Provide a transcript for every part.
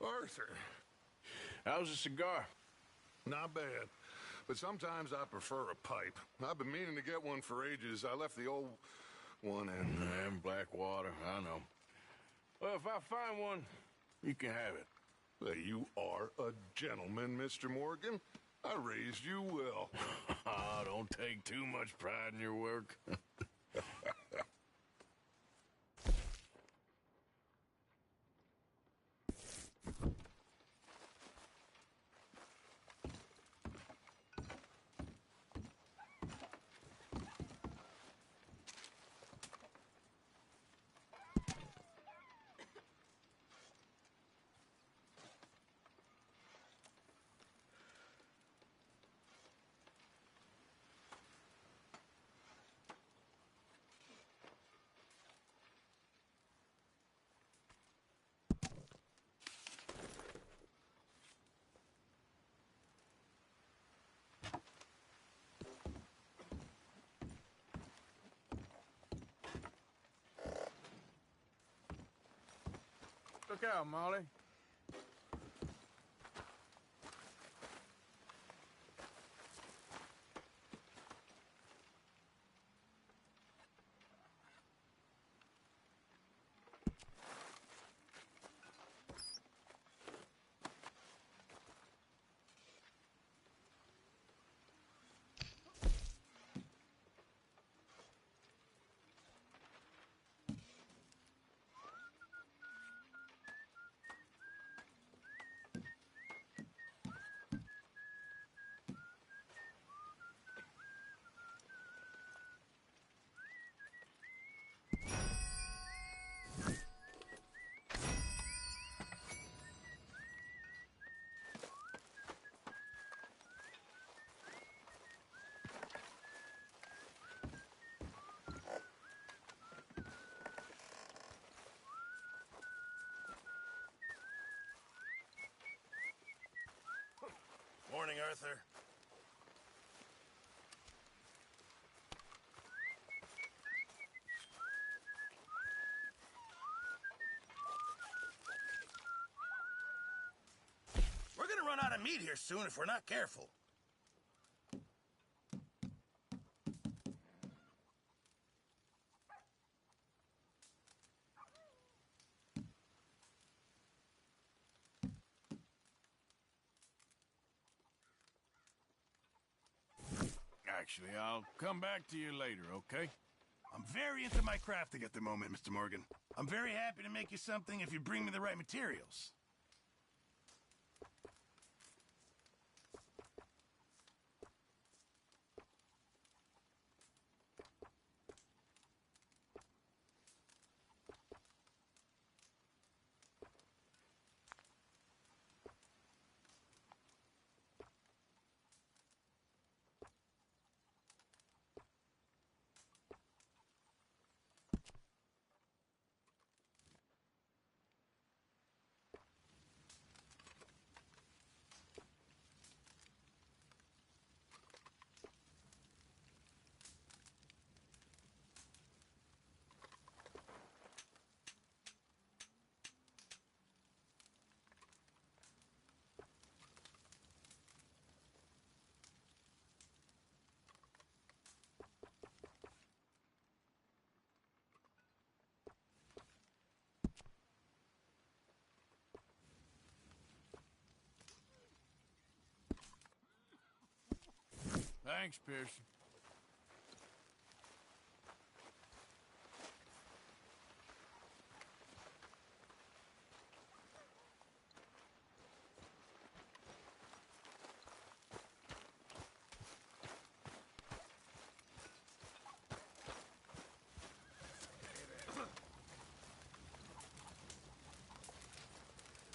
Arthur, How's the cigar? not bad. But sometimes I prefer a pipe. I've been meaning to get one for ages. I left the old one in... And Blackwater, I know. Well, if I find one, you can have it. You are a gentleman, Mr. Morgan. I raised you well. Ah, don't take too much pride in your work. Look out, Molly. Morning, Arthur. We're gonna run out of meat here soon if we're not careful. Actually, I'll come back to you later, okay? I'm very into my crafting at the moment, Mr. Morgan. I'm very happy to make you something if you bring me the right materials. Thanks, Pearson.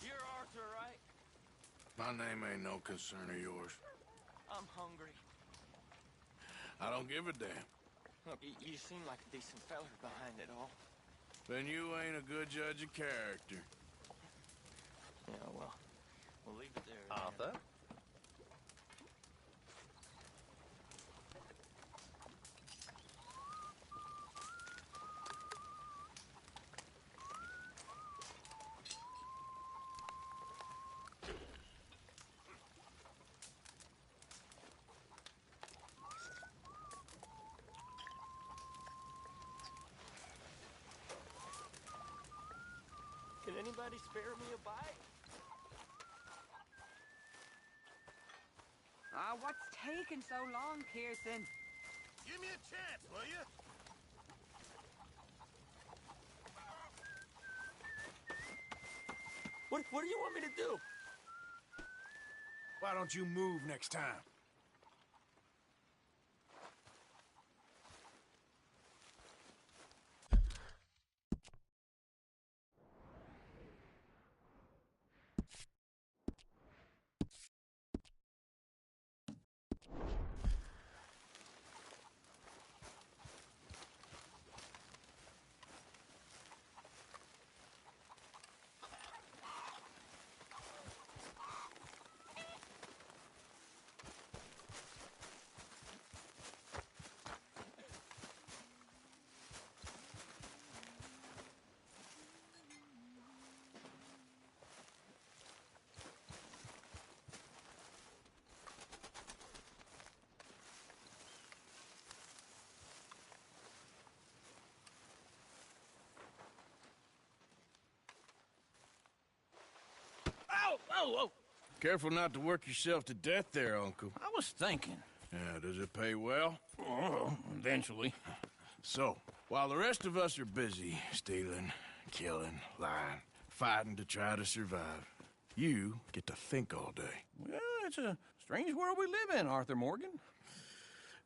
You're Arthur, right? My name ain't no concern of yours. I'm hungry. I don't give a damn. Look, you seem like a decent fella behind it all. Then you ain't a good judge of character. Yeah, well, we'll leave it there. Arthur? Somebody spare me a bite. What's taking so long, Pearson? Give me a chance, will you? What do you want me to do? Why don't you move next time? Oh! Careful not to work yourself to death there, Uncle. I was thinking. Yeah, does it pay well? Oh, eventually. So, while the rest of us are busy stealing, killing, lying, fighting to try to survive, you get to think all day. Well, it's a strange world we live in, Arthur Morgan.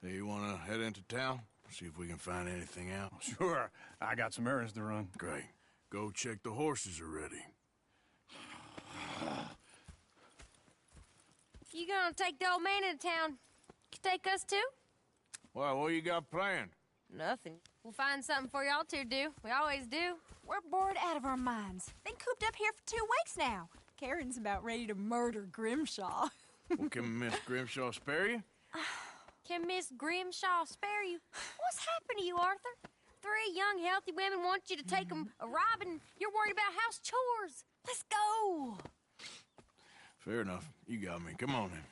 Hey, you want to head into town? See if we can find anything out? Sure. I got some errands to run. Great. Go check the horses are ready. You gonna take the old man into town? You take us too? Well, what you got planned? Nothing. We'll find something for y'all to do. We always do. We're bored out of our minds. Been cooped up here for 2 weeks now. Karen's about ready to murder Grimshaw. Well, can Miss Grimshaw spare you? Can Miss Grimshaw spare you? What's happened to you, Arthur? 3 young, healthy women want you to take them a robbing. You're worried about house chores. Let's go. Fair enough. You got me. Come on then.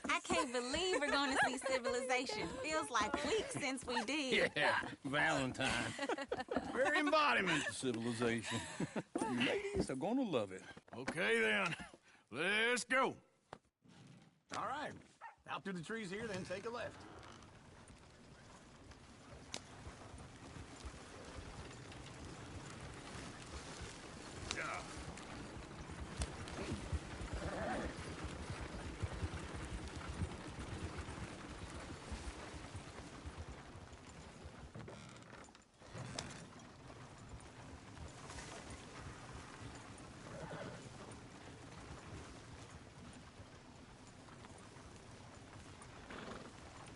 I can't believe we're going to see civilization. Feels like weeks since we did. Yeah, Valentine. Very embodiment of civilization. You ladies are gonna love it. Okay then. Let's go. All right. Out through the trees here, then take a left.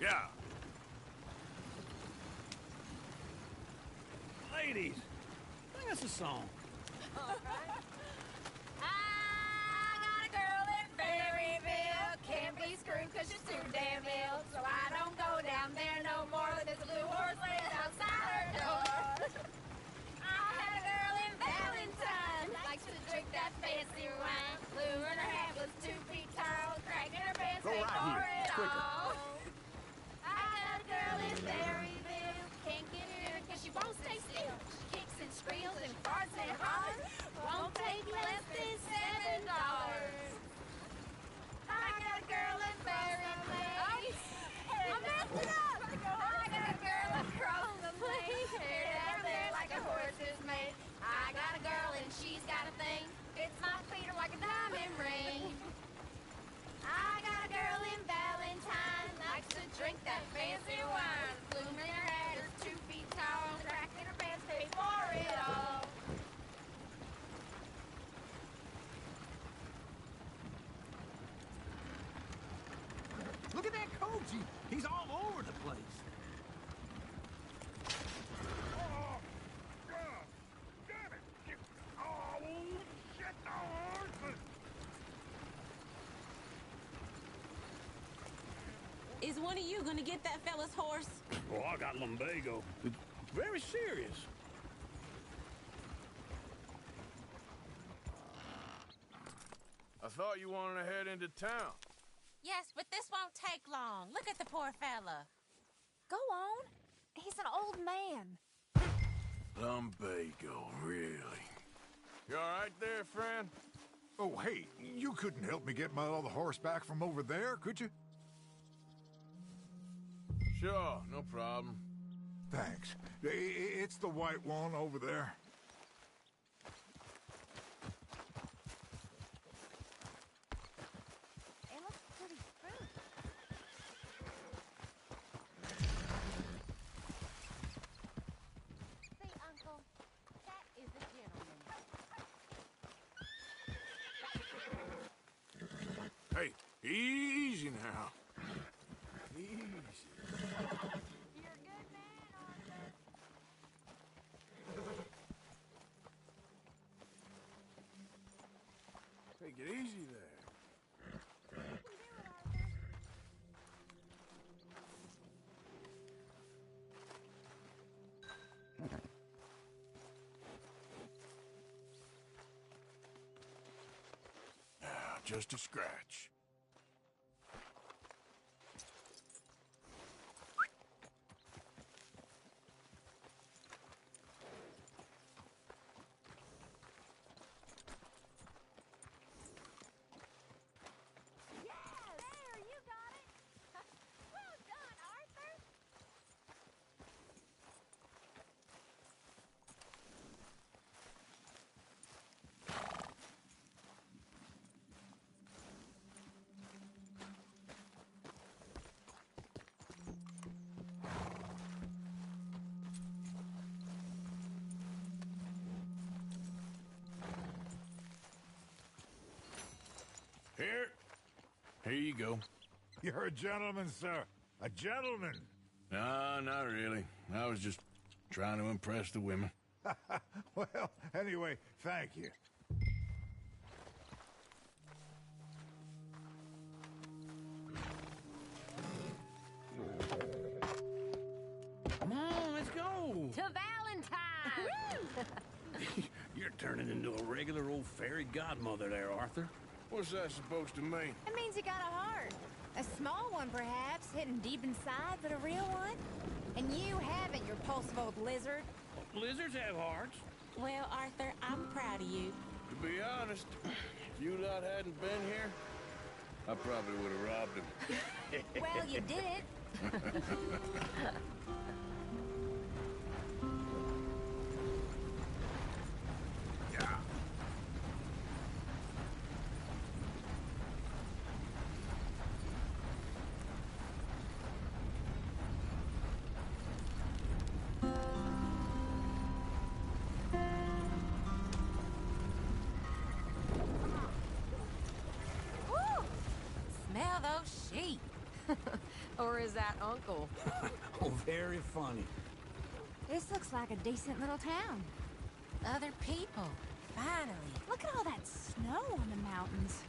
Yeah. Ladies, sing us a song. I got a girl in Berryville. Can't be screwed 'cause she's too damn ill. So I don't go down there no more. There's a blue horse laying outside her door. I had a girl in Valentine. Likes to drink that fancy wine. Blue in her hat was 2 feet tall. Cracking her pants Go right for here. it Quicker. all. I got a girl in Berryville. Can't get her in 'cause she won't stay still. She kicks and squeals and farts and hollers. Won't take less than $7. I got a girl in Berryville. I'm messing up. I got a girl across the lane. Hair down there like a horse is made. I got a girl and she's got a thing. Fits my feet are like a diamond ring. I got a girl in Valentine. Likes to drink that fancy wine. Bloom in her hat is 2 feet tall. Crack in her pants, pay for it all. Look at that coach. He's all over the place. Oh, God. Damn it. Oh, shit, the horses. Is one of you going to get that fella's horse? Oh, I got lumbago. It's very serious. I thought you wanted to head into town. Yes, but this won't take long. Look at the poor fella. Go on. He's an old man. Lumbago, really? You all right there, friend? Oh, hey, you couldn't help me get my other horse back from over there, could you? Sure, no problem. Thanks. It's the white one over there. It looks pretty smooth. See, Uncle, that is a gentleman. Hey, easy now. Easy. You're a good man, Arthur. Take it easy there. You can do it, Arthur. Just a scratch. Yeah, there, you got it. Well done, Arthur. Here you go. You're a gentleman, sir. A gentleman. No, not really. I was just trying to impress the women. Well, anyway, thank you. Come on, let's go. To Valentine. You're turning into a regular old fairy godmother there, Arthur. What's that supposed to mean? It means you got a heart. A small one, perhaps, hidden deep inside, but a real one. And you haven't, your repulsive old lizard. Lizards have hearts. Well, Arthur, I'm proud of you. To be honest, if you lot hadn't been here, I probably would have robbed him. Well, you did it. Yeah. Woo! Smell those sheep. Or is that Uncle? Oh, very funny. This looks like a decent little town. Other people. Finally. Look at all that snow on the mountains.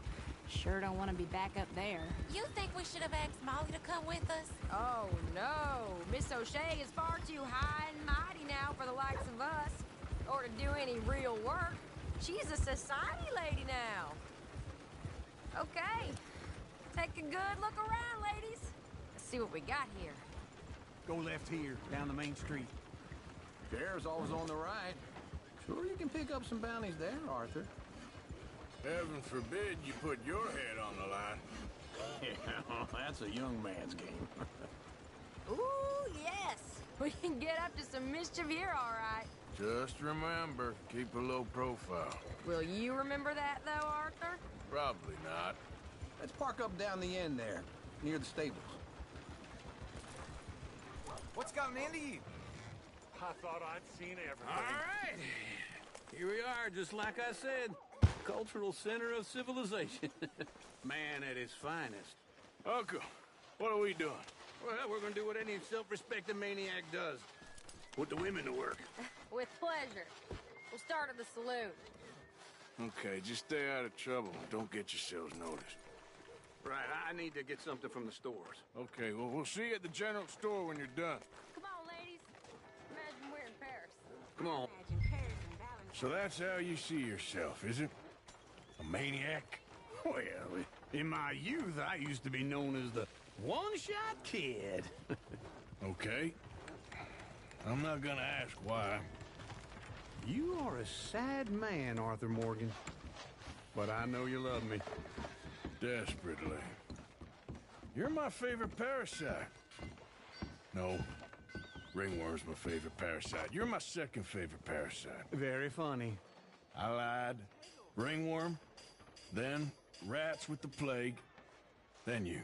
Sure don't want to be back up there. You think we should have asked Molly to come with us? Oh, no. Miss O'Shea is far too high and mighty now for the likes of us. Or to do any real work. She's a society lady now. Okay. Take a good look around, ladies. Let's see what we got here. Go left here, down the main street. Sheriff's always on the right. Sure you can pick up some bounties there, Arthur. Heaven forbid you put your head on the line. Yeah, that's a young man's game. Ooh, yes. We can get up to some mischief here, all right. Just remember, keep a low profile. Will you remember that, though, Arthur? Probably not. Let's park up down the end there, near the stables. What's gotten into you? I thought I'd seen everything. All right. Here we are, just like I said. Cultural center of civilization. Man at his finest. Uncle, what are we doing? Well, we're gonna do what any self-respecting maniac does. Put the women to work. With pleasure. We'll start at the saloon. Okay, just stay out of trouble. Don't get yourselves noticed. Right, I need to get something from the stores. Okay, well, we'll see you at the general store when you're done. Come on, ladies. Imagine we're in Paris. Come on. Imagine Paris and Valentine. So that's how you see yourself, is it? A maniac? Well, in my youth, I used to be known as the one-shot kid. Okay. I'm not gonna ask why. You are a sad man, Arthur Morgan. But I know you love me. Desperately. You're my favorite parasite. No. Ringworm's my favorite parasite. You're my second favorite parasite. Very funny. I lied. Ringworm, then rats with the plague, then you.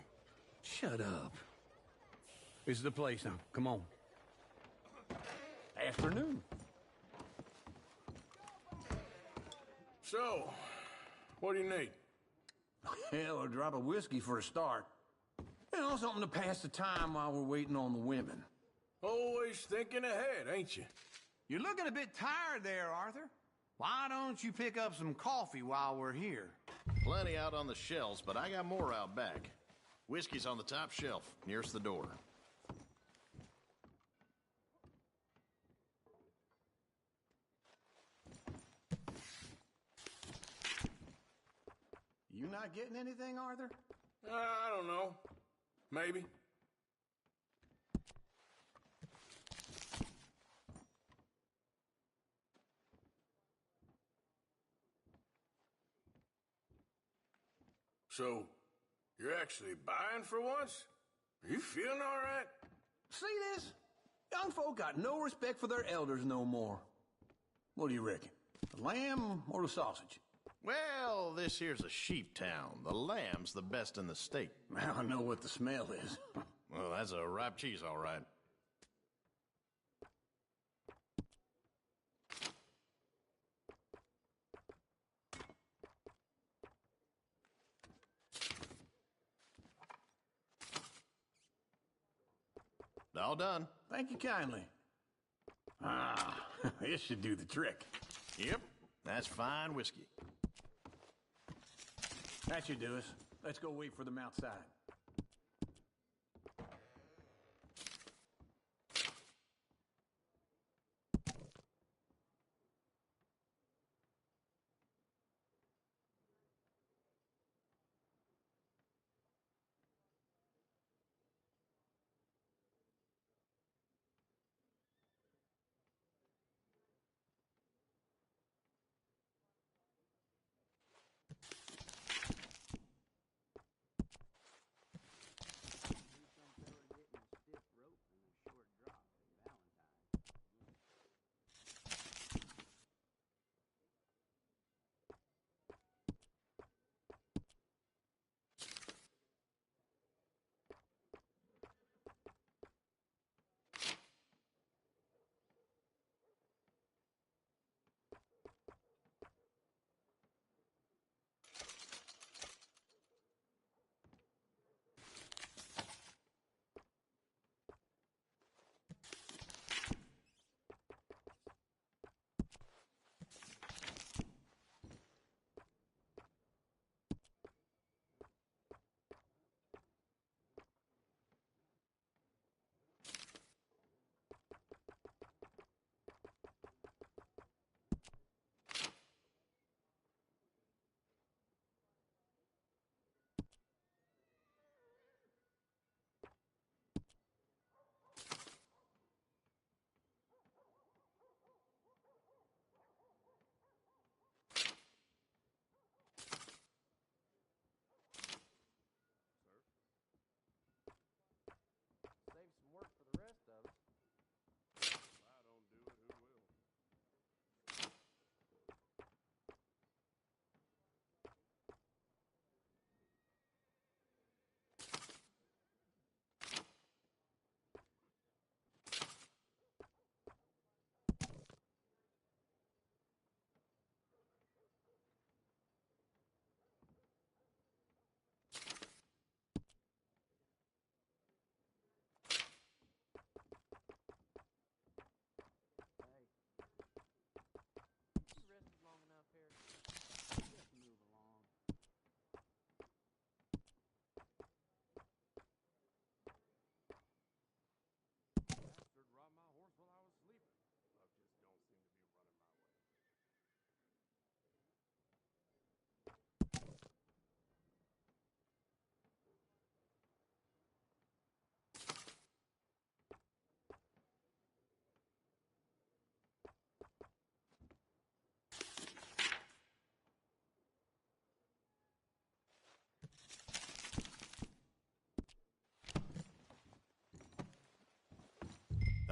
Shut up. This is the place now. Come on. Afternoon. So, what do you need? Hell, a drop of whiskey for a start. You know, something to pass the time while we're waiting on the women. Always thinking ahead, ain't you? You're looking a bit tired there, Arthur. Why don't you pick up some coffee while we're here? Plenty out on the shelves, but I got more out back. Whiskey's on the top shelf, nearest the door. You not getting anything, Arthur? I don't know. Maybe. So, you're actually buying for once? Are you feeling all right? See this? Young folk got no respect for their elders no more. What do you reckon? The lamb or the sausage? Well, this here's a sheep town. The lamb's the best in the state. Now I know what the smell is. Well, that's a ripe cheese, all right. All done. Thank you kindly. Ah, this should do the trick. Yep, that's fine whiskey. That should do us. Let's go wait for them outside.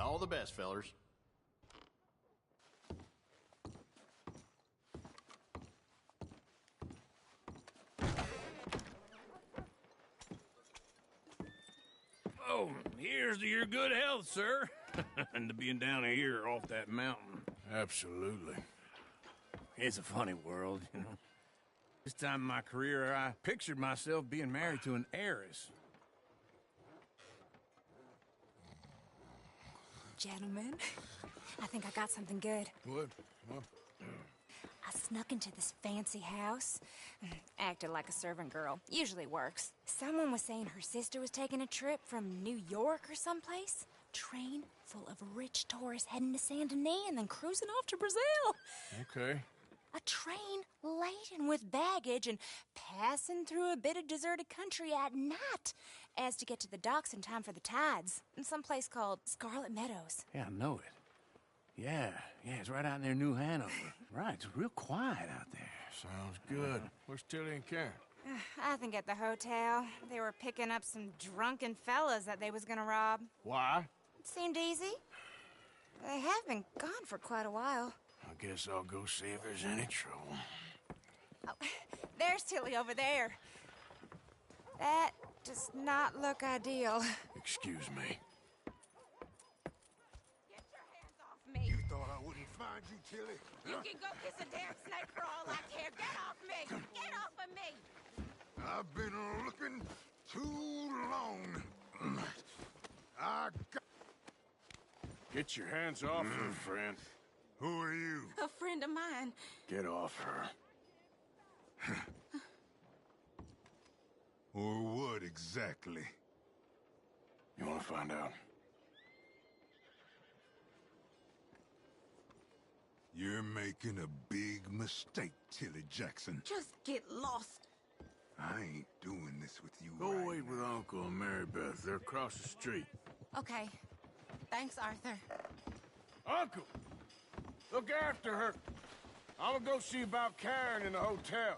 All the best, fellers. Oh, here's to your good health, sir. And to being down here off that mountain. Absolutely. It's a funny world, you know. This time in my career, I pictured myself being married to an heiress. Gentlemen, I think I got something good. What? What? I snuck into this fancy house. Acted like a servant girl. Usually works. Someone was saying her sister was taking a trip from New York or someplace. Train full of rich tourists heading to Saint Denis and then cruising off to Brazil. Okay. A train laden with baggage and passing through a bit of deserted country at night as to get to the docks in time for the tides in some place called Scarlet Meadows. Yeah, I know it. Yeah, it's right out near New Hanover. Right, it's real quiet out there. Sounds good. Where's Tilly and Karen? I think at the hotel. They were picking up some drunken fellas that they was gonna rob. Why? It seemed easy. They have been gone for quite a while. I guess I'll go see if there's any trouble. Oh, there's Tilly over there. That does not look ideal. Excuse me. Get your hands off me. You thought I wouldn't find you, Tilly? You can go kiss a damn snake for all I care. Get off me! Get off of me! I've been looking too long. I got... Get your hands off her, friend. Who are you? A friend of mine. Get off her. Or what exactly? You want to find out? You're making a big mistake, Tilly Jackson. Just get lost. I ain't doing this with you Go right wait with Uncle and Mary Beth. They're across the street. Okay. Thanks, Arthur. Uncle! Look after her. I'm gonna go see about Karen in the hotel.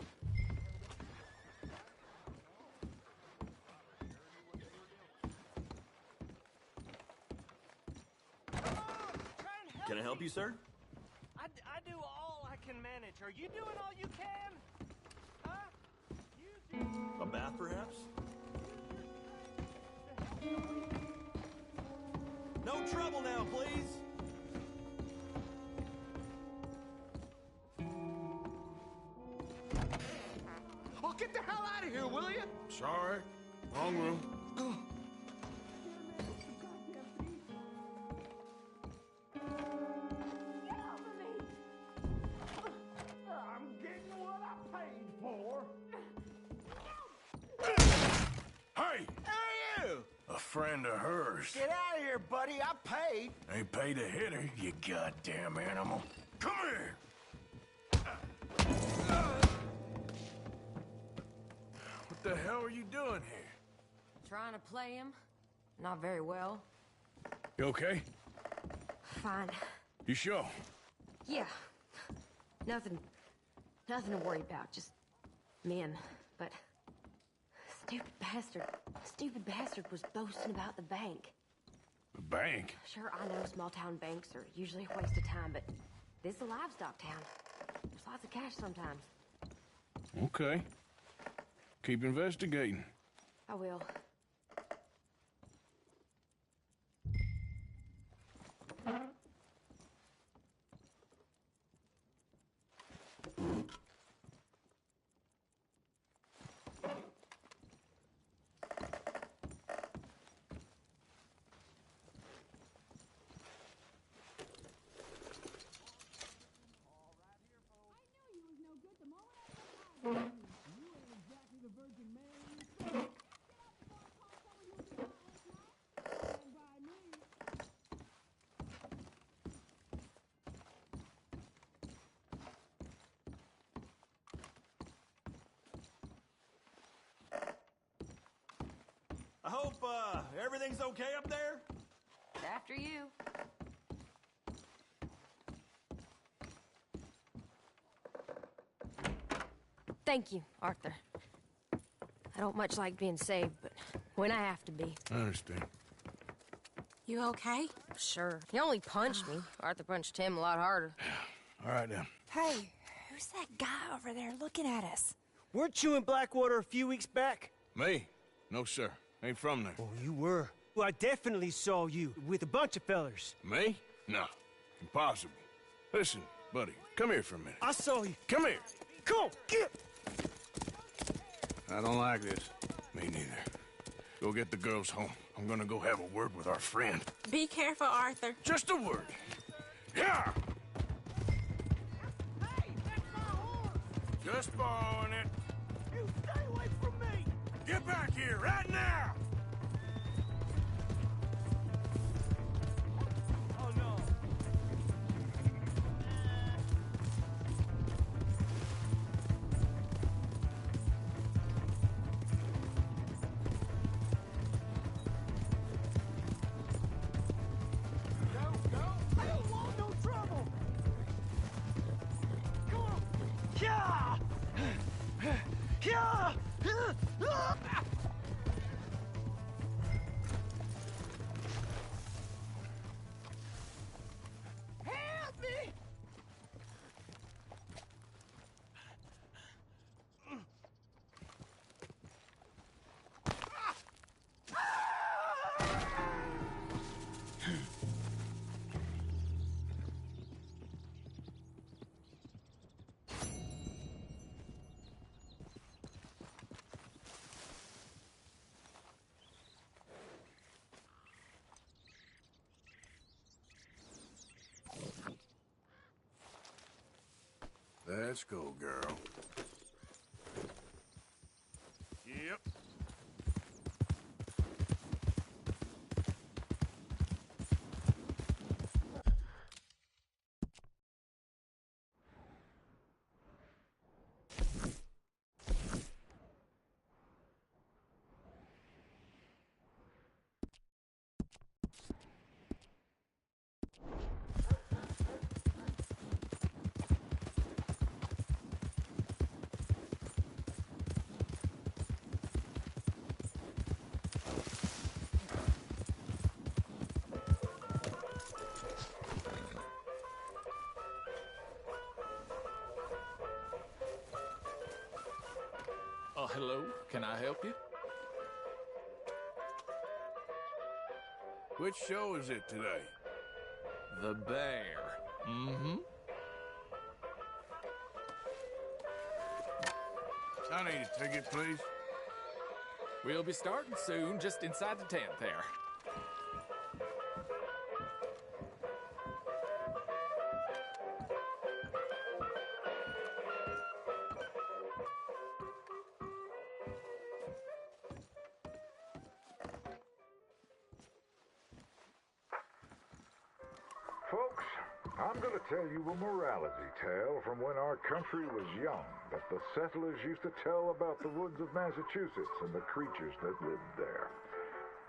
Can I help you, sir? I do all I can manage. Are you doing all you can? Huh? A bath, perhaps? No trouble now, please. Oh, get the hell out of here, will you? Sorry. Wrong room. I'm getting what I paid for. Hey! Who are you? A friend of hers. Get out of here, buddy. I paid. Ain't paid to hit her, you goddamn animal. Come here! What the hell are you doing here? Trying to play him. Not very well. You okay? Fine. You sure? Yeah. Nothing to worry about. Just men. But stupid bastard was boasting about the bank. The bank? Sure, I know small town banks are usually a waste of time, but this is a livestock town. There's lots of cash sometimes. Okay. Keep investigating. I will. I hope, everything's okay up there? After you. Thank you, Arthur. I don't much like being saved, but when I have to be. I understand. You okay? Sure. He only punched me. Arthur punched him a lot harder. All right, then. Hey, who's that guy over there looking at us? Weren't you in Blackwater a few weeks back? Me? No, sir. Ain't from there. Oh, you were. Well, I definitely saw you with a bunch of fellers. Me? No. Impossible. Listen, buddy, come here for a minute. I saw you. Come here. Come on, get! I don't like this. Me neither. Go get the girls home. I'm gonna go have a word with our friend. Be careful, Arthur. Just a word. Yeah! Hey, that's my horse! Just borrowing it. You stay away from me! Get back here right now! Oh, no. I don't want no trouble! Come on! Yeah! Yeah! Help me! Let's go, girl. Yep. Hello, can I help you? Which show is it today? The Bear. Mm-hmm. I need a ticket, please. We'll be starting soon, just inside the tent there. Folks, I'm going to tell you a morality tale from when our country was young that the settlers used to tell about the woods of Massachusetts and the creatures that lived there.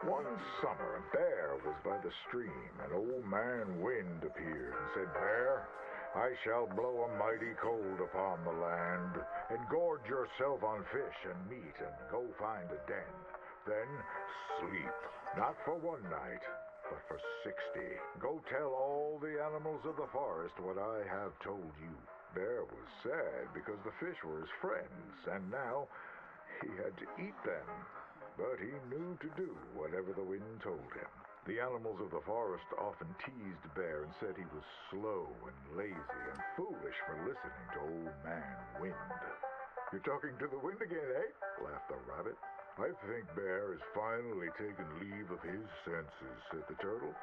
One summer, a bear was by the stream, and Old Man Wind appeared and said, "Bear, I shall blow a mighty cold upon the land, and gorge yourself on fish and meat, and go find a den. Then sleep, not for one night, but for 60. Go tell all the animals of the forest what I have told you." Bear was sad because the fish were his friends, and now he had to eat them. But he knew to do whatever the wind told him. The animals of the forest often teased Bear and said he was slow and lazy and foolish for listening to Old Man Wind. "You're talking to the wind again, eh?" laughed the rabbit. "I think Bear has finally taken leave of his senses," said the turtle.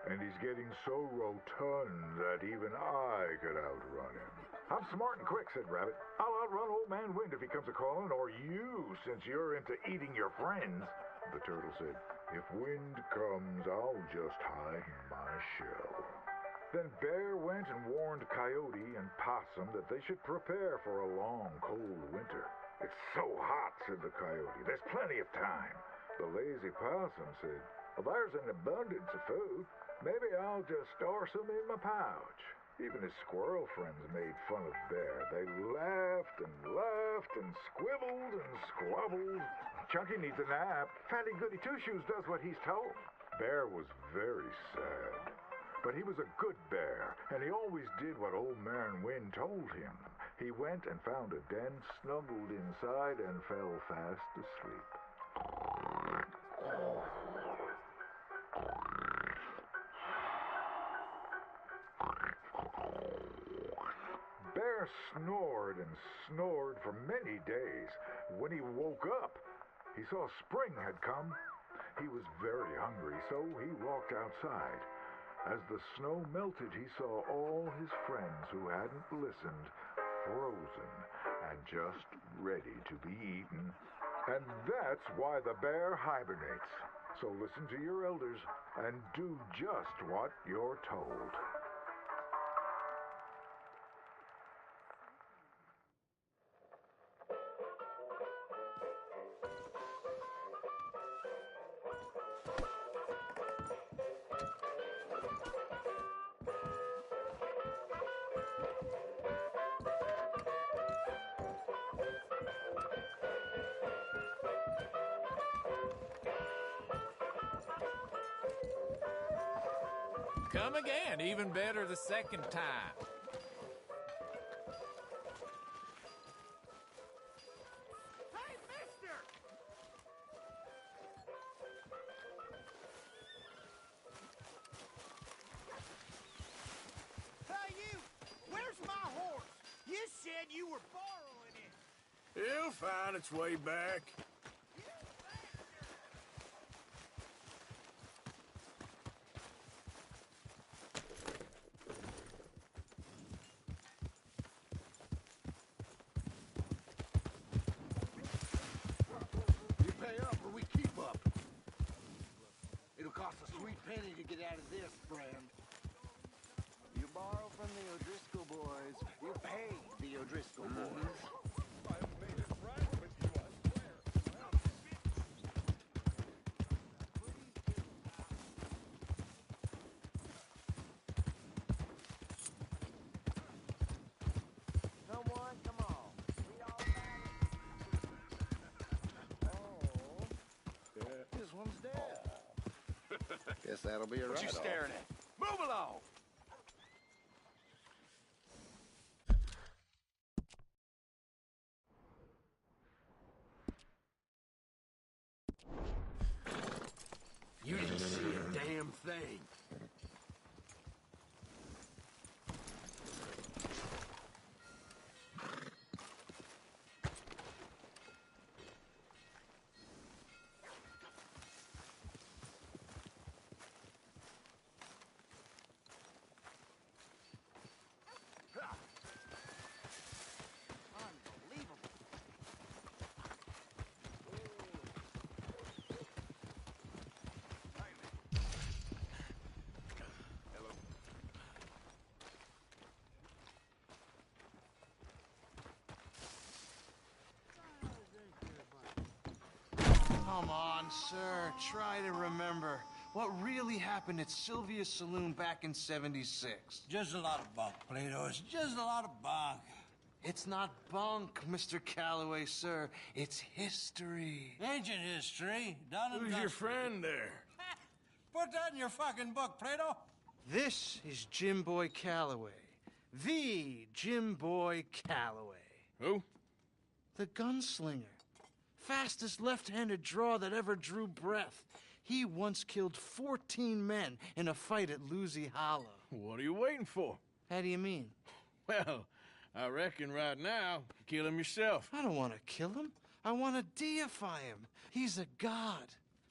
"And he's getting so rotund that even I could outrun him." "I'm smart and quick," said Rabbit. "I'll outrun Old Man Wind if he comes a-calling, or you, since you're into eating your friends." The turtle said, "If Wind comes, I'll just hide in my shell." Then Bear went and warned Coyote and Possum that they should prepare for a long, cold winter. "It's so hot," said the Coyote. "There's plenty of time." The lazy Possum said, "Well, there's an abundance of food. Maybe I'll just store some in my pouch." Even his squirrel friends made fun of Bear. They laughed and squibbled and squabbled. "Chunky needs a nap. Fatty Goody Two-Shoes does what he's told." Bear was very sad. But he was a good bear, and he always did what Old Man Wind told him. He went and found a den, snuggled inside, and fell fast asleep. Bear snored and snored for many days. When he woke up, he saw spring had come. He was very hungry, so he walked outside. As the snow melted, he saw all his friends who hadn't listened, frozen and just ready to be eaten. And that's why the bear hibernates. So listen to your elders and do just what you're told. Come again, even better the second time. Hey, mister! Hey, you! Where's my horse? You said you were borrowing it. It'll find its way back. You pay up or we keep up. It'll cost a sweet penny to get out of this, friend. You borrow from the O'Driscoll boys. You pay the O'Driscoll boys. Someone, come on. We all This one's dead. Guess that'll be a What you write-off. staring at? Move along! You didn't see a damn thing. Come on, sir. Try to remember what really happened at Sylvia's Saloon back in '76. Just a lot of bunk, Plato. It's just a lot of bunk. It's not bunk, Mr. Calloway, sir. It's history. Ancient history. Done and Who's dusted. your friend there? Put that in your fucking book, Plato. This is Jim Boy Calloway. The Jim Boy Calloway. Who? The gunslinger. Fastest left-handed draw that ever drew breath. He once killed 14 men in a fight at Lucy Hollow. What are you waiting for? How do you mean? Well, I reckon right now, kill him yourself. I don't want to kill him. I want to deify him. He's a god.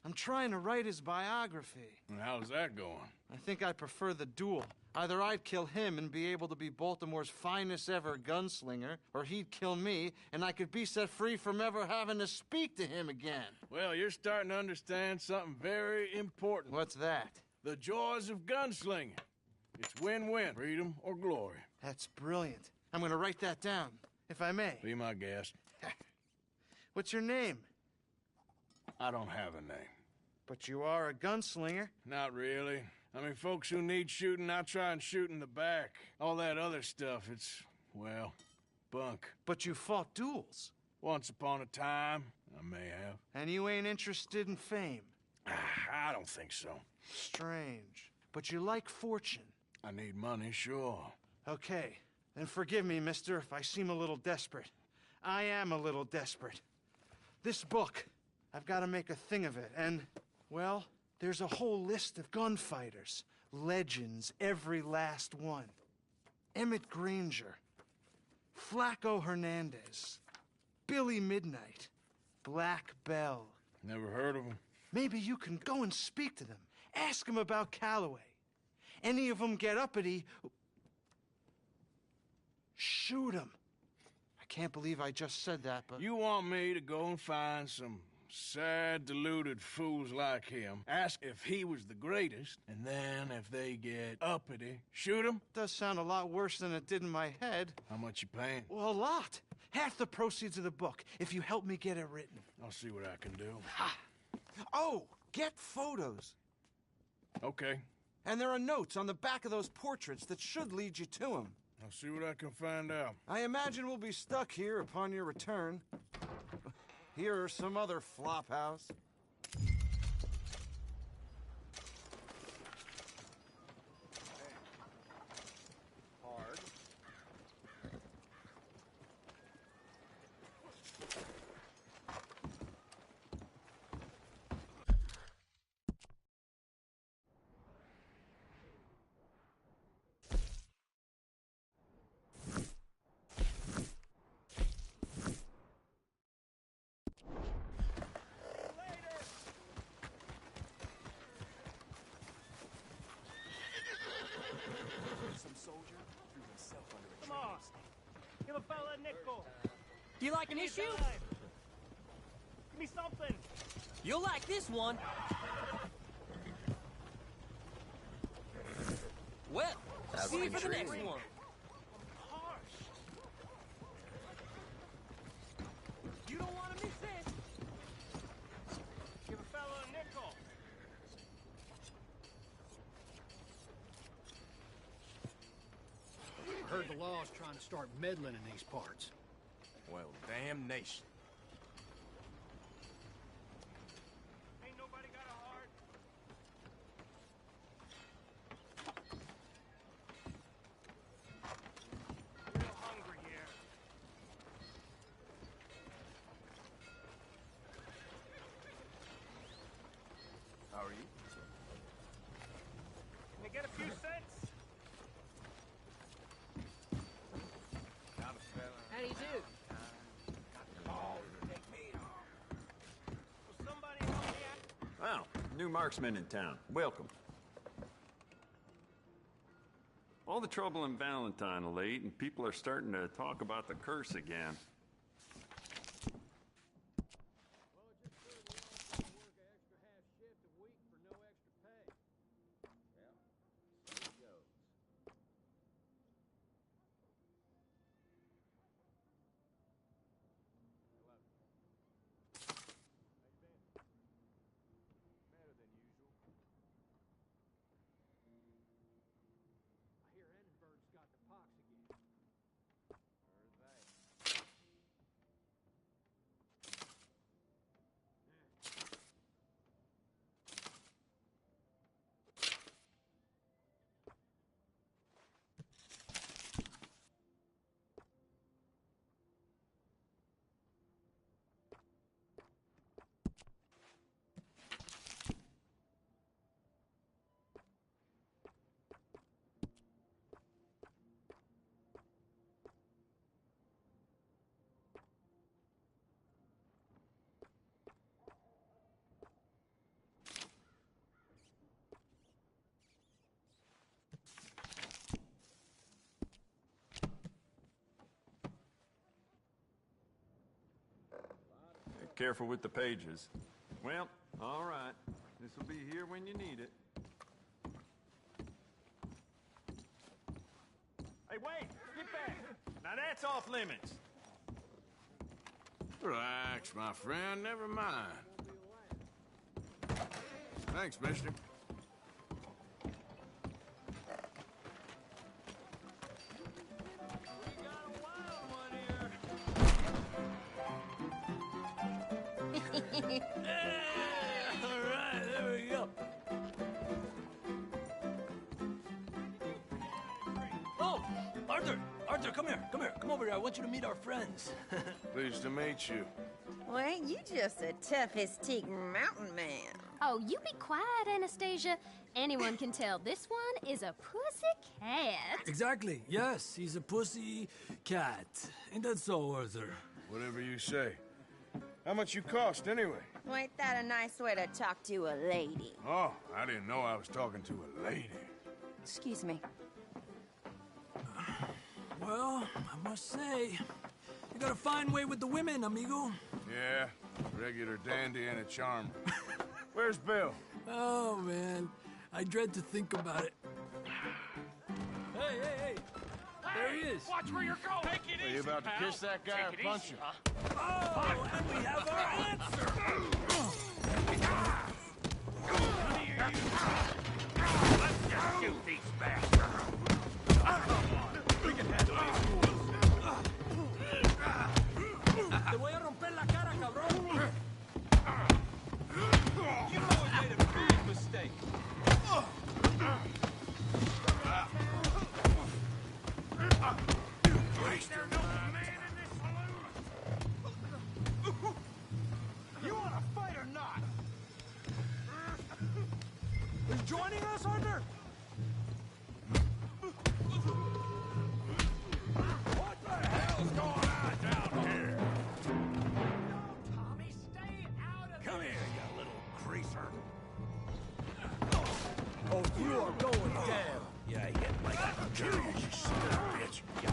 I'm trying to write his biography. And how's that going? I think I prefer the duel. Either I'd kill him and be able to be Baltimore's finest ever gunslinger, or he'd kill me and I could be set free from ever having to speak to him again. Well, you're starting to understand something very important. What's that? The joys of gunslinging. It's win-win, freedom or glory. That's brilliant. I'm going to write that down, if I may. Be my guest. What's your name? I don't have a name. But you are a gunslinger. Not really. I mean, folks who need shooting, I try and shoot in the back. All that other stuff, it's, well, bunk. But you fought duels. Once upon a time, I may have. And you ain't interested in fame. I don't think so. Strange. But you like fortune. I need money, sure. Okay. Then forgive me, mister, if I seem a little desperate. I am a little desperate. This book, I've got to make a thing of it, and, well, there's a whole list of gunfighters. Legends, every last one. Emmett Granger, Flaco Hernandez, Billy Midnight, Black Bell. Never heard of him. Maybe you can go and speak to them. Ask them about Calloway. Any of them get uppity, shoot them. I can't believe I just said that, but... You want me to go and find some sad, deluded fools like him, ask if he was the greatest, and then if they get uppity, shoot him? Does sound a lot worse than it did in my head. How much you paying? Well, a lot. Half the proceeds of the book, if you help me get it written. I'll see what I can do. Ha! Oh, get photos. Okay. And there are notes on the back of those portraits that should lead you to him. I'll see what I can find out. I imagine we'll be stuck here upon your return. Here or some other flop house. Hard. Come on. Give a fella a nickel. Do you like an issue? Give me something. You'll like this one. Well, see you for the next one. Harsh. You don't want to miss this. Give a fella a nickel. I heard the law's trying to start meddling in these parts. Well, damnation. Ain't nobody got a heart. Real hungry here. How are you? Can I get a few cents? How do you do? Will somebody help me out? Wow, new marksman in town. Welcome. All the trouble in Valentine of late, and people are starting to talk about the curse again. I hear Annenberg's got the pox again. Careful with the pages. Well, all right. This will be here when you need it. Hey, wait! Get back! Now that's off limits. Relax, my friend. Never mind. Thanks, mister. All right, there come here. Come over here. I want you to meet our friends. Pleased to meet you. Well, ain't you just a toughest-teak mountain man? Oh, you be quiet, Anastasia. Anyone can tell this one is a pussy cat. Exactly. Yes, he's a pussy cat. Ain't that so, Arthur? Whatever you say. How much you cost, anyway? Well, ain't that a nice way to talk to a lady? Oh, I didn't know I was talking to a lady. Excuse me. Well, I must say, you got a fine way with the women, amigo. Yeah, regular dandy and a charmer. Where's Bill? Oh, man. I dread to think about it. Hey! There he is. Watch where you're going. Take it Are you about to kiss that guy or punch him? Oh, and we have our answer. Let's just shoot these bastards. We can handle these. Te voy a romper la cara, cabrón. You know we made a big mistake. Ain't there no man in this saloon? You wanna fight or not? Are you joining us, Arthur? What the hell's going on down here? Tommy, stay out of Come here, you little greaser. Oh, you are going down. Yeah, you get like a curious, you son of a bitch. You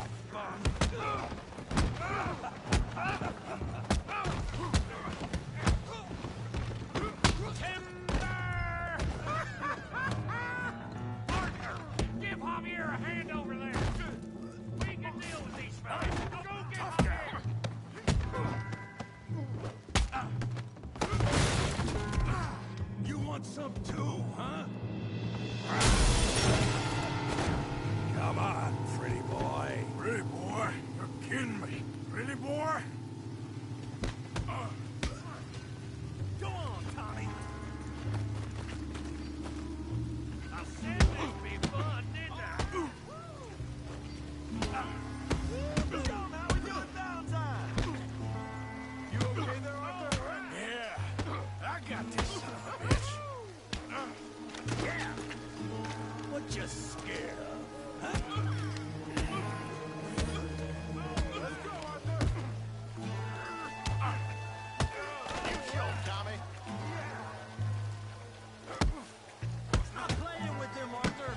Partner, give Javier a hand over there. We can deal with these fellas. Go get Javier. You want some too, huh? Come on, pretty boy. Pretty boy? You're kidding me. Pretty boy? Go on, Tommy. I said it'd be fun, didn't I? So how we doing downtime? You okay there, Arthur? Yeah. I got this son of a bitch. Yeah. What you scared of? Huh? Let's go, Arthur! You show, Tommy. Stop playing with him, Arthur.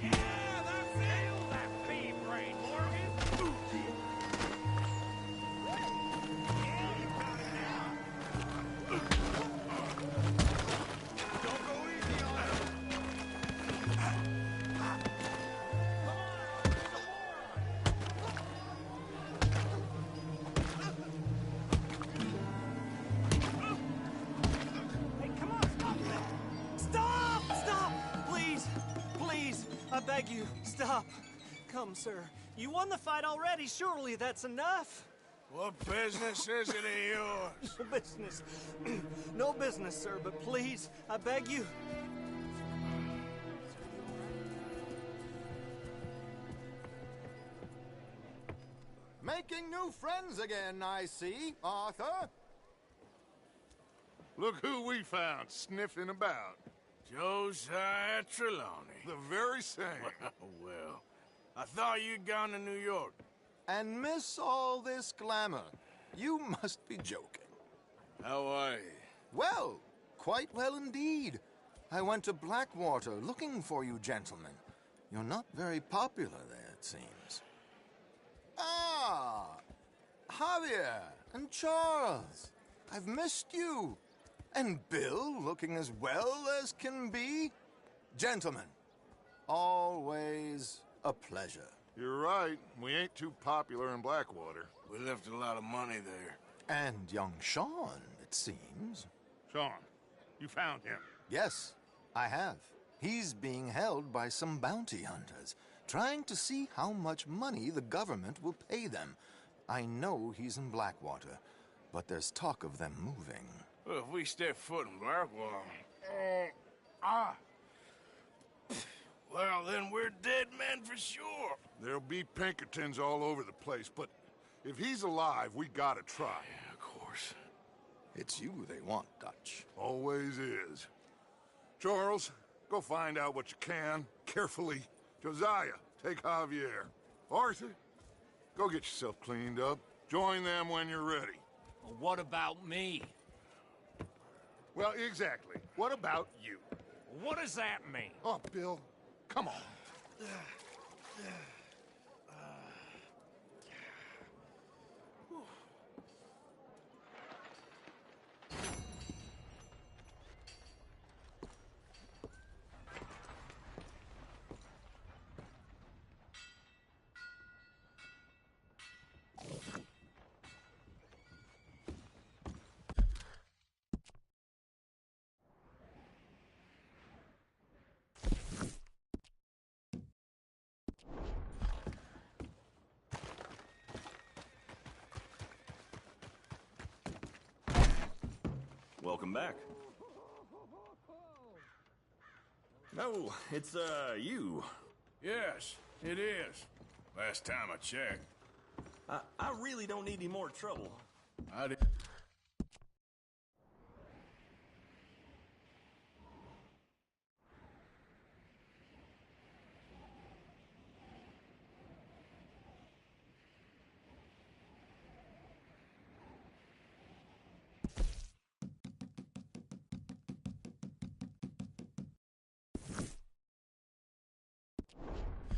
Yeah, that's it. That pea brain, Morgan. Don't go easy on him. Hey, come on, stop that! Stop! Stop! Please, I beg you, stop. Come, sir. You won the fight already. Surely that's enough. What business is it of yours? No business. No business, sir, but please, I beg you. Making new friends again, I see, Arthur. Look who we found sniffing about. Josiah Trelawney. The very same. Well, I thought you'd gone to New York. And miss all this glamour. You must be joking. How are you? Well, quite well indeed. I went to Blackwater looking for you gentlemen. You're not very popular there, it seems. Ah! Javier and Charles. I've missed you. And Bill looking as well as can be. Gentlemen, always a pleasure. You're right. We ain't too popular in Blackwater. We left a lot of money there. And young Sean, it seems. Sean, you found him. Yes, I have. He's being held by some bounty hunters, trying to see how much money the government will pay them. I know he's in Blackwater, but there's talk of them moving. Well, if we step foot in Blackwater... Well, then we're dead men for sure. There'll be Pinkertons all over the place, but if he's alive, we gotta try. Yeah, of course. It's you they want, Dutch. Always is. Charles, go find out what you can, carefully. Josiah, take Javier. Arthur, go get yourself cleaned up. Join them when you're ready. Well, what about me? Well, exactly. What about you? What does that mean? Oh, Bill, come on. Welcome back. No, it's, you. Yes, it is. Last time I checked. I really don't need any more trouble. I did.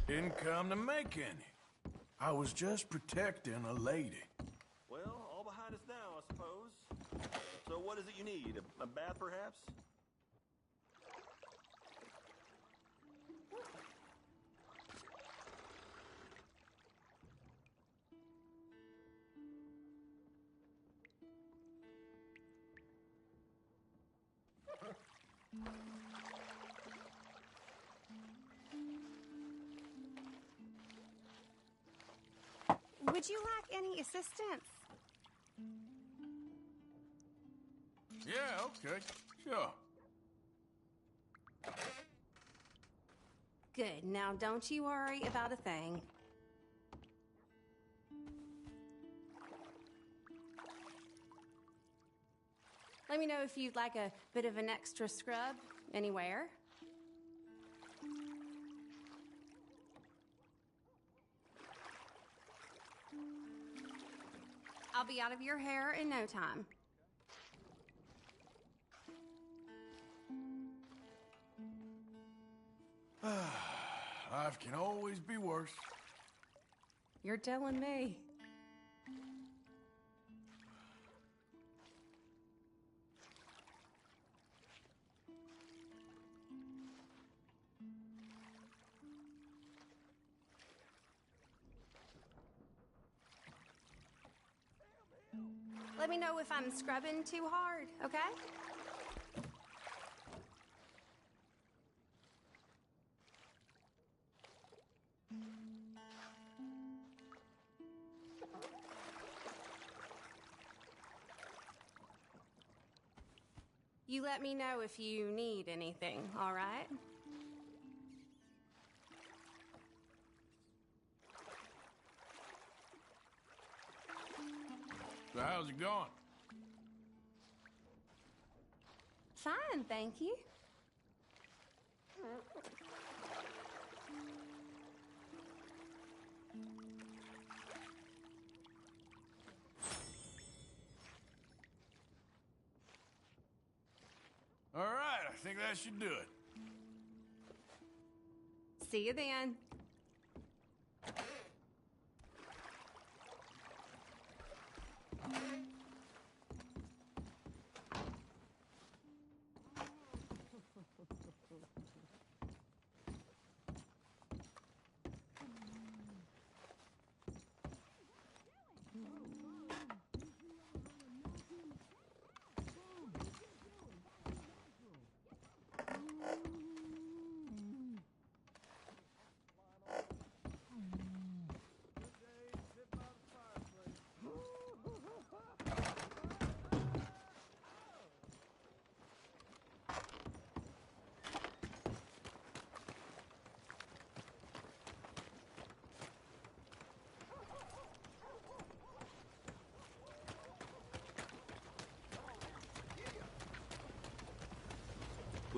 Didn't come to make any. I was just protecting a lady. Well, all behind us now, I suppose. So what is it you need? A bath, perhaps? Would you like any assistance? Yeah, okay, sure. Good. Now, don't you worry about a thing. Let me know if you'd like a bit of an extra scrub anywhere. I'll be out of your hair in no time. Life can always be worse. You're telling me. Let me know if I'm scrubbing too hard, okay? You let me know if you need anything, all right? So how's it going? Fine, thank you. All right, I think that should do it. See you then.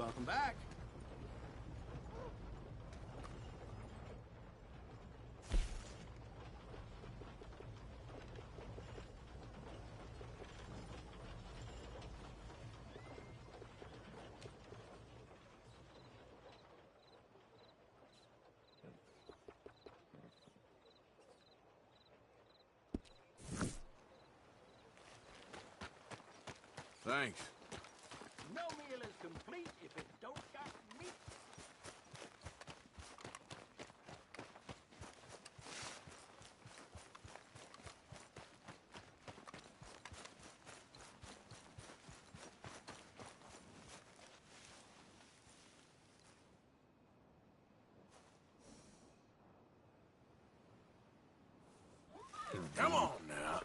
Welcome back. Thanks. No meal is complete if it don't got meat. Come on now.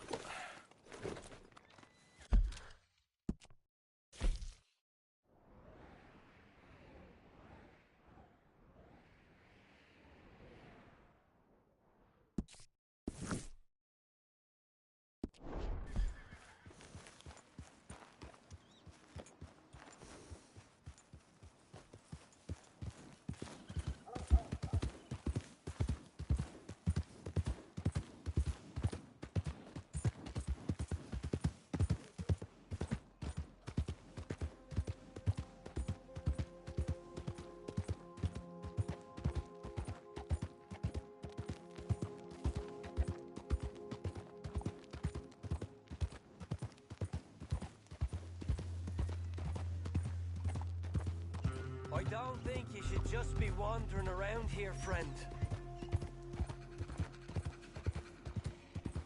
I don't think you should just be wandering around here, friend.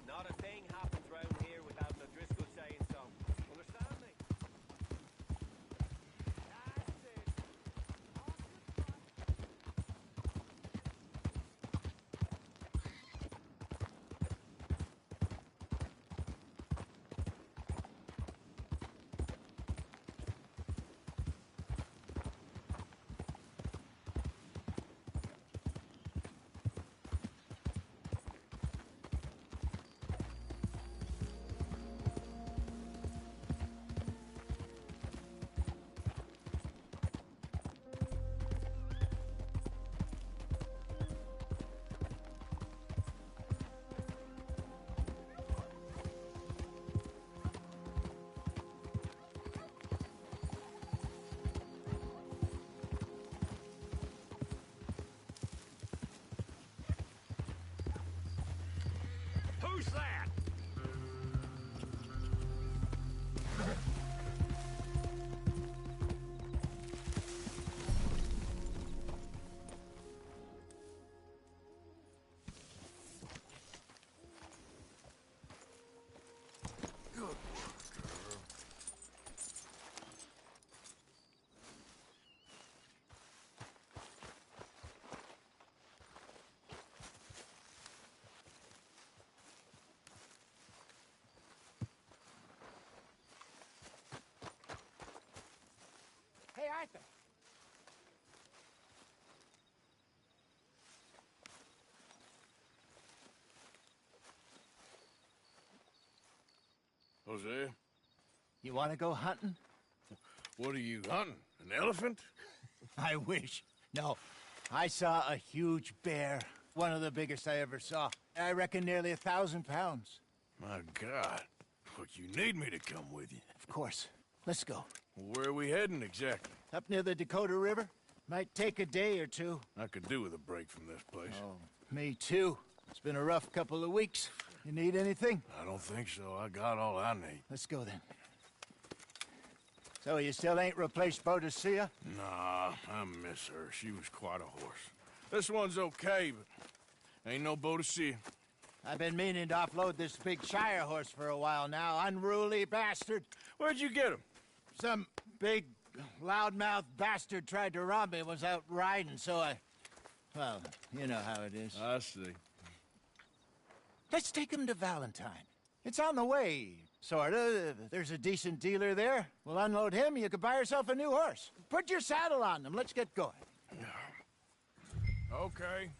Not a thing happens round here without an O'Driscoll saying so. Understand me? That's it. Who's that? Hey, Arthur. Jose, You want to go hunting? what are you hunting? An elephant? I wish. No, I saw a huge bear. One of the biggest I ever saw. I reckon nearly 1,000 pounds. My God. Look, you need me to come with you. Of course. Let's go. Where are we heading exactly? Up near the Dakota River. Might take a day or two. I could do with a break from this place. Oh, me too. It's been a rough couple of weeks. You need anything? I don't think so. I got all I need. Let's go then. So you still ain't replaced Boadicea? Nah, I miss her. She was quite a horse. This one's okay, but ain't no Boadicea. I've been meaning to offload this big Shire horse for a while now. Unruly bastard. Where'd you get him? Some big, loudmouth bastard tried to rob me, was out riding, so I... Well, you know how it is. I see. Let's take him to Valentine. It's on the way, sorta. There's a decent dealer there. We'll unload him, you could buy yourself a new horse. Put your saddle on him, let's get going. Okay.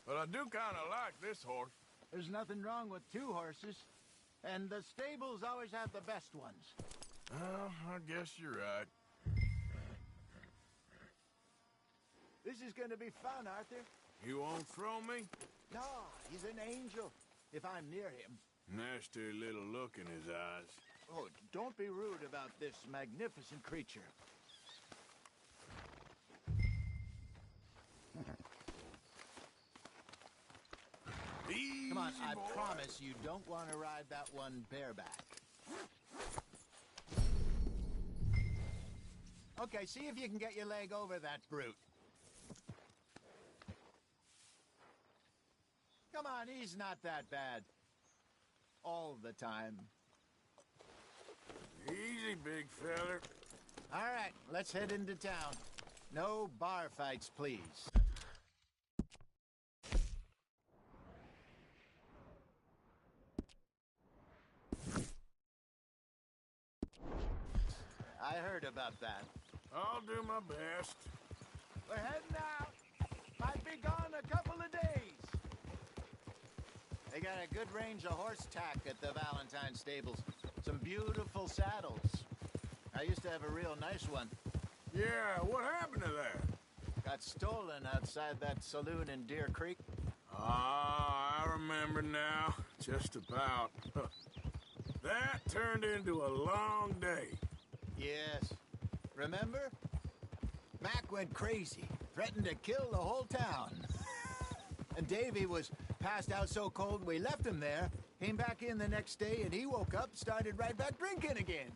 But I do kinda like this horse. There's nothing wrong with two horses. And the stables always have the best ones. Well, I guess you're right. This is gonna be fun, Arthur. You won't throw me? No, he's an angel. If I'm near him. Nasty little look in his eyes. Oh, don't be rude about this magnificent creature. Come on, I promise you don't want to ride that one bareback. Okay, see if you can get your leg over that brute. Come on, he's not that bad. All the time. Easy, big feller. All right, let's head into town. No bar fights, please. I heard about that. I'll do my best. We're heading out. Might be gone a couple of days. They got a good range of horse tack at the Valentine stables. Some beautiful saddles. I used to have a real nice one. Yeah, what happened to that? Got stolen outside that saloon in Deer Creek. Ah, I remember now. Just about. That turned into a long day. Yes. Remember? Mac went crazy. Threatened to kill the whole town. And Davy was passed out so cold we left him there. Came back in the next day and he woke up, started right back drinking again.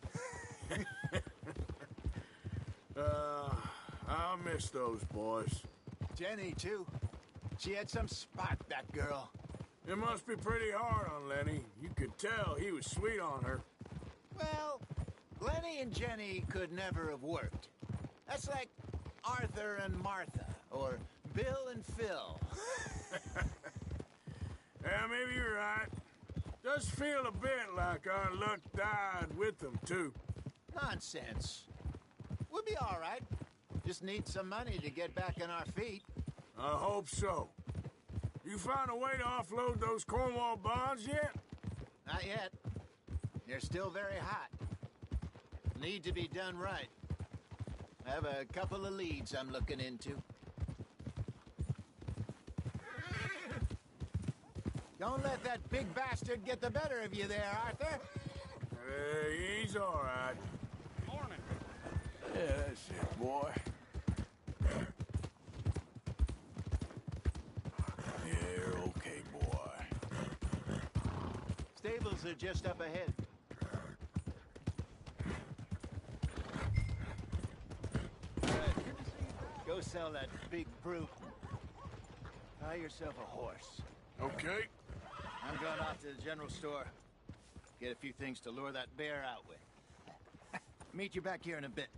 I'll miss those boys. Jenny, too. She had some spark, that girl. It must be pretty hard on Lenny. You could tell he was sweet on her. Well, Lenny and Jenny could never have worked. That's like Arthur and Martha, or Bill and Phil. Yeah, maybe you're right. Does feel a bit like our luck died with them, too. Nonsense. We'll be all right. Just need some money to get back on our feet. I hope so. You found a way to offload those Cornwall bonds yet? Not yet. They're still very hot. Need to be done right. I have a couple of leads I'm looking into. Don't let that big bastard get the better of you there, Arthur. He's all right. Morning. Yeah, that's it, boy. Yeah, you're okay, boy. Stables are just up ahead. Go sell that big brute. Buy yourself a horse. Okay. I'm going off to the general store. Get a few things to lure that bear out with. Meet you back here in a bit.